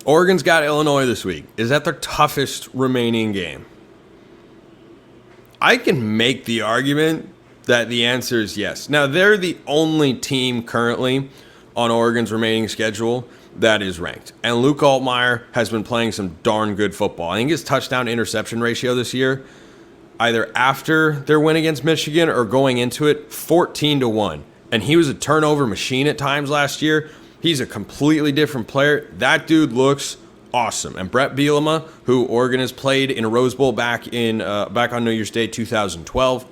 Oregon's got Illinois this week. Is that their toughest remaining game? I can make the argument that the answer is yes. Now, they're the only team currently on Oregon's remaining schedule that is ranked. And Luke Altmyer has been playing some darn good football. I think his touchdown-interception ratio this year, either after their win against Michigan or going into it, 14-1. And he was a turnover machine at times last year. He's a completely different player. That dude looks awesome. And Brett Bielema, who Oregon has played in a Rose Bowl back on New Year's Day 2012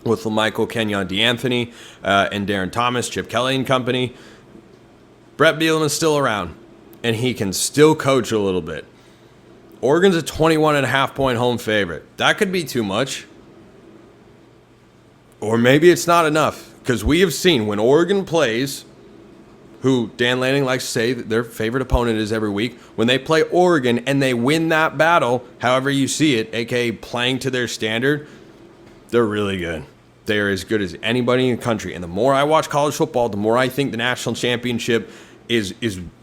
with LaMichael Kenyon DeAnthony and Darren Thomas, Chip Kelly and company. Brett Bielema's still around, and he can still coach a little bit. Oregon's a 21.5-point home favorite. That could be too much. Or maybe it's not enough, because we have seen when Oregon plays, who Dan Lanning likes to say that their favorite opponent is every week, when they play Oregon and they win that battle, however you see it, aka playing to their standard, they're really good. They are as good as anybody in the country. And the more I watch college football, the more I think the national championship is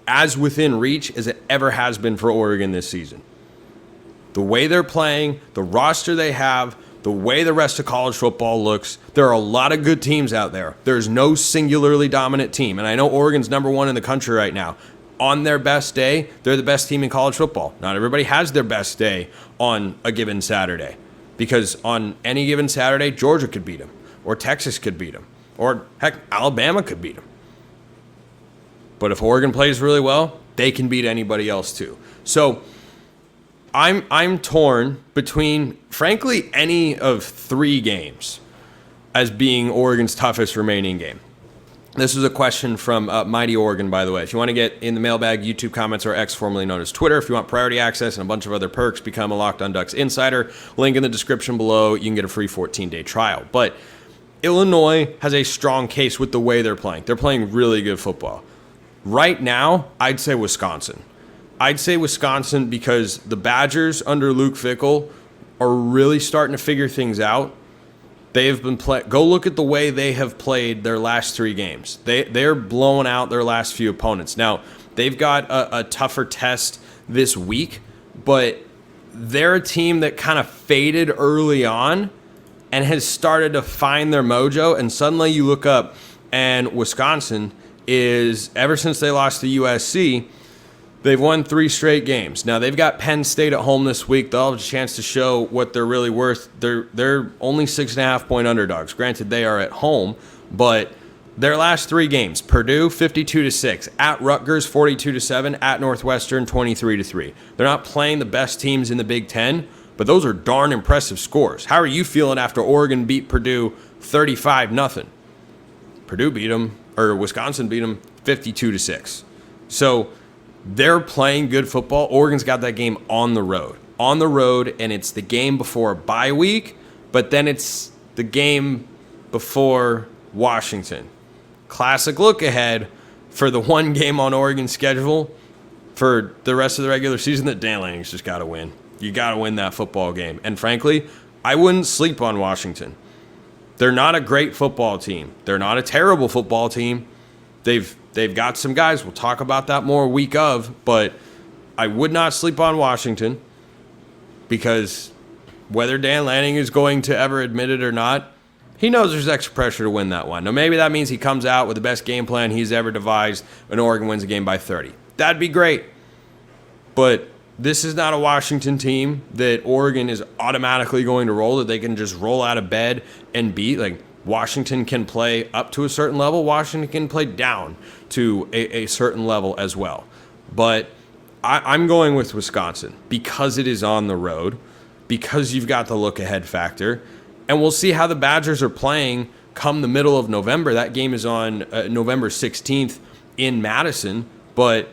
as within reach as it ever has been for Oregon this season. The way they're playing, the roster they have, the way the rest of college football looks, there are a lot of good teams out there. There's no singularly dominant team. And I know Oregon's number one in the country right now. On their best day, they're the best team in college football. Not everybody has their best day on a given Saturday. Because on any given Saturday, Georgia could beat them, or Texas could beat them, or heck, Alabama could beat them. But if Oregon plays really well, they can beat anybody else too. So I'm torn between, frankly, any of three games as being Oregon's toughest remaining game. This is a question from Mighty Oregon, by the way. If you want to get in the mailbag, YouTube comments, or X, formerly known as Twitter. If you want priority access and a bunch of other perks, become a Locked On Ducks insider. Link in the description below. You can get a free 14-day trial. But Illinois has a strong case with the way they're playing. They're playing really good football. Right now, I'd say Wisconsin. I'd say Wisconsin because the Badgers under Luke Fickell are really starting to figure things out. They have been go look at the way they have played their last three games. They're blowing out their last few opponents. Now, they've got a tougher test this week, but they're a team that kind of faded early on and has started to find their mojo. And suddenly you look up and Wisconsin is, ever since they lost to USC, they've won 3 straight games. Now, they've got Penn State at home this week. They'll have a chance to show what they're really worth. They're only 6.5-point underdogs. Granted, they are at home, but their last 3 games, Purdue 52-6, at Rutgers 42-7, at Northwestern 23-3. They're not playing the best teams in the Big Ten, but those are darn impressive scores. How are you feeling after Oregon beat Purdue 35-0? Purdue beat them, or Wisconsin beat them 52-6. So they're playing good football. Oregon's got that game on the road. On the road, and it's the game before a bye week, but then it's the game before Washington. Classic look ahead for the one game on Oregon's schedule for the rest of the regular season that Dan Lanning's just got to win. You got to win that football game. And frankly, I wouldn't sleep on Washington. They're not a great football team. They're not a terrible football team. They've got some guys. We'll talk about that more week of, but I would not sleep on Washington because whether Dan Lanning is going to ever admit it or not, he knows there's extra pressure to win that one. Now, maybe that means he comes out with the best game plan he's ever devised and Oregon wins a game by 30. That'd be great. But this is not a Washington team that Oregon is automatically going to roll, that they can just roll out of bed and beat. Like, Washington can play up to a certain level. Washington can play down to a certain level as well. But I'm going with Wisconsin because it is on the road, because you've got the look-ahead factor. And we'll see how the Badgers are playing come the middle of November. That game is on November 16th in Madison. But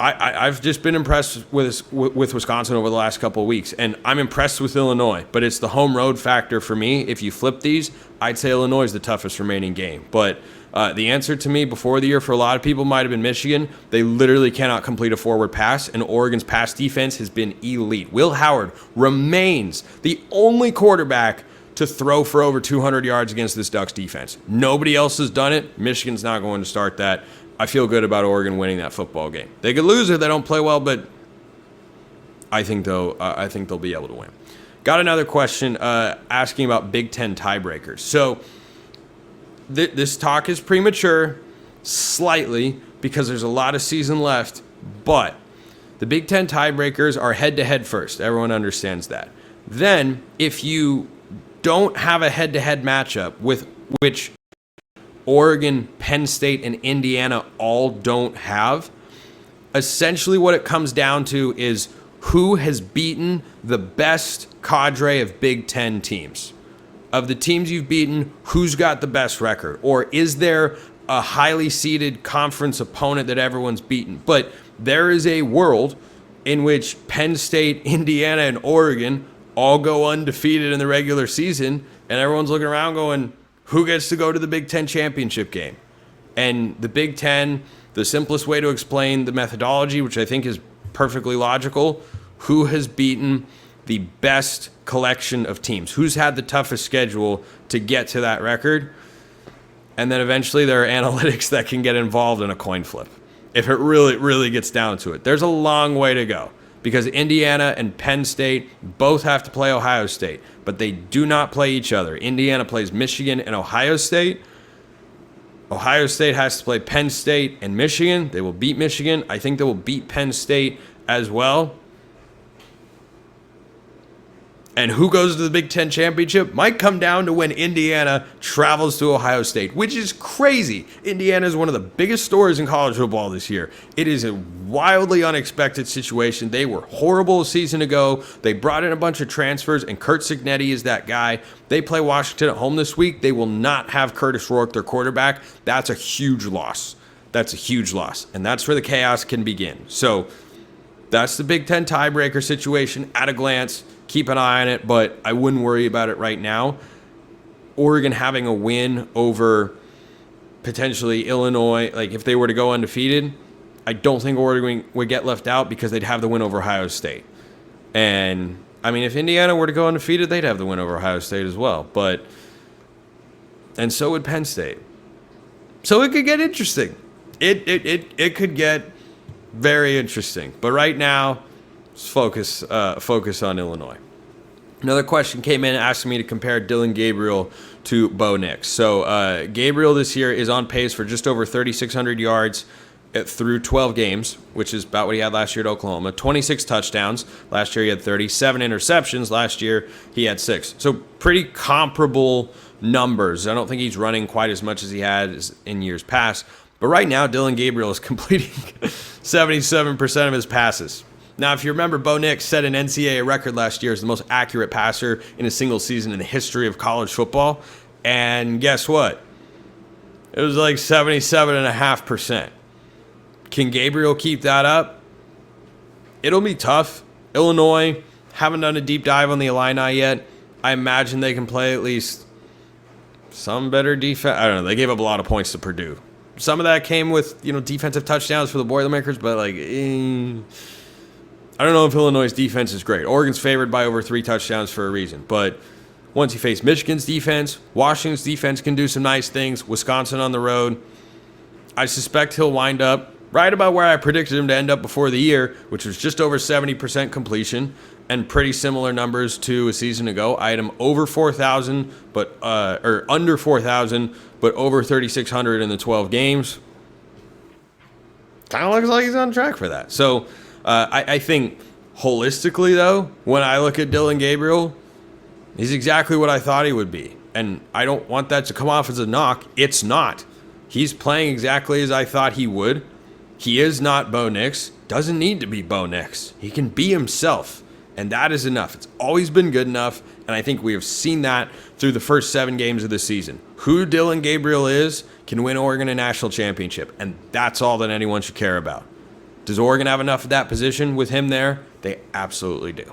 I've just been impressed with Wisconsin over the last couple of weeks, and I'm impressed with Illinois, but it's the home road factor for me. If you flip these, I'd say Illinois is the toughest remaining game. But the answer to me before the year for a lot of people might have been Michigan. They literally cannot complete a forward pass, and Oregon's pass defense has been elite. Will Howard remains the only quarterback to throw for over 200 yards against this Ducks defense. Nobody else has done it. Michigan's not going to start that. I feel good about Oregon winning that football game. They could lose if they don't play well, but I think they'll be able to win. Got another question asking about Big Ten tiebreakers. So this talk is premature, slightly, because there's a lot of season left, but the Big Ten tiebreakers are head-to-head first. Everyone understands that. Then, if you don't have a head-to-head matchup with which Oregon, Penn State, and Indiana all don't have, essentially what it comes down to is who has beaten the best cadre of Big Ten teams. Of the teams you've beaten, who's got the best record? Or is there a highly seeded conference opponent that everyone's beaten? But there is a world in which Penn State, Indiana, and Oregon all go undefeated in the regular season, and everyone's looking around going, who gets to go to the Big Ten championship game? And the Big Ten, the simplest way to explain the methodology, which I think is perfectly logical, who has beaten the best collection of teams? Who's had the toughest schedule to get to that record? And then eventually there are analytics that can get involved in a coin flip if it really, really gets down to it. There's a long way to go because Indiana and Penn State both have to play Ohio State, but they do not play each other. Indiana plays Michigan and Ohio State. Ohio State has to play Penn State and Michigan. They will beat Michigan. I think they will beat Penn State as well. And who goes to the Big Ten championship might come down to when Indiana travels to Ohio State, which is crazy. Indiana is one of the biggest stories in college football this year. It is a wildly unexpected situation. They were horrible a season ago. They brought in a bunch of transfers, and Curt Cignetti is that guy. They play Washington at home this week. They will not have Curtis Rourke, their quarterback. That's a huge loss. That's a huge loss. And that's where the chaos can begin. So that's the Big Ten tiebreaker situation at a glance. Keep an eye on it, but I wouldn't worry about it right now. Oregon having a win over potentially Illinois, like if they were to go undefeated, I don't think Oregon would get left out because they'd have the win over Ohio State. And, I mean, if Indiana were to go undefeated, they'd have the win over Ohio State as well. And so would Penn State. So it could get interesting. It could get very interesting. But right now, focus on Illinois. Another question came in asking me to compare Dillon Gabriel to Bo Nix. So Gabriel this year is on pace for just over 3,600 yards through 12 games, which is about what he had last year at Oklahoma. 26 touchdowns. Last year he had 37 interceptions. Last year he had 6. So pretty comparable numbers. I don't think he's running quite as much as he had in years past. But right now, Dillon Gabriel is completing 77% of his passes. Now, if you remember, Bo Nix set an NCAA record last year as the most accurate passer in a single season in the history of college football. And guess what? It was like 77.5%. Can Gabriel keep that up? It'll be tough. Illinois, haven't done a deep dive on the Illini yet. I imagine they can play at least some better defense. I don't know. They gave up a lot of points to Purdue. Some of that came with, defensive touchdowns for the Boilermakers, but I don't know if Illinois' defense is great. Oregon's favored by over 3 touchdowns for a reason. But once you face Michigan's defense, Washington's defense can do some nice things. Wisconsin on the road. I suspect he'll wind up right about where I predicted him to end up before the year, which was just over 70% completion and pretty similar numbers to a season ago. I had him over 4,000, or under 4,000, but over 3,600 in the 12 games. Kind of looks like he's on track for that. So I think holistically, though, when I look at Dillon Gabriel, he's exactly what I thought he would be. And I don't want that to come off as a knock. It's not. He's playing exactly as I thought he would. He is not Bo Nix. Doesn't need to be Bo Nix. He can be himself. And that is enough. It's always been good enough. And I think we have seen that through the first 7 games of the season. Who Dillon Gabriel is can win Oregon a national championship. And that's all that anyone should care about. Does Oregon have enough of that position with him there? They absolutely do.